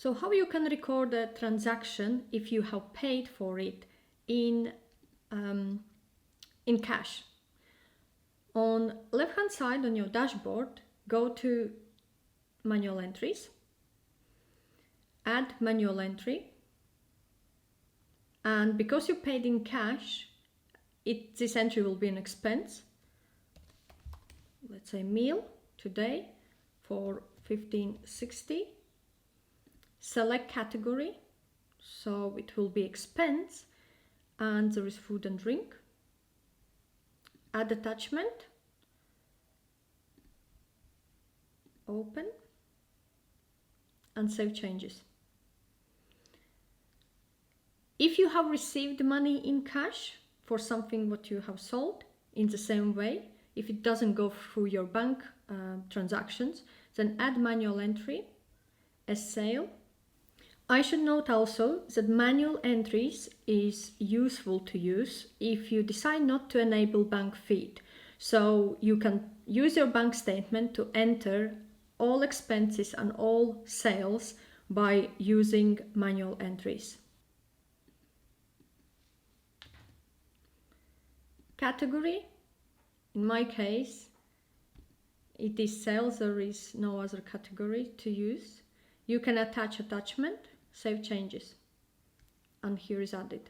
So how you can record a transaction if you have paid for it in cash? On left hand side on your dashboard, go to manual entries, add manual entry, and because you paid in cash, this entry will be an expense. Let's say meal today for $15.60. Select category, so it will be expense, and there is food and drink. Add attachment, open, and save changes. If you have received money in cash for something what you have sold, in the same way, if it doesn't go through your bank transactions, then add manual entry as sale. I should note also that manual entries is useful to use if you decide not to enable bank feed. So you can use your bank statement to enter all expenses and all sales by using manual entries. Category, in my case, it is sales, there is no other category to use. You can attach attachment, save changes, and here is added.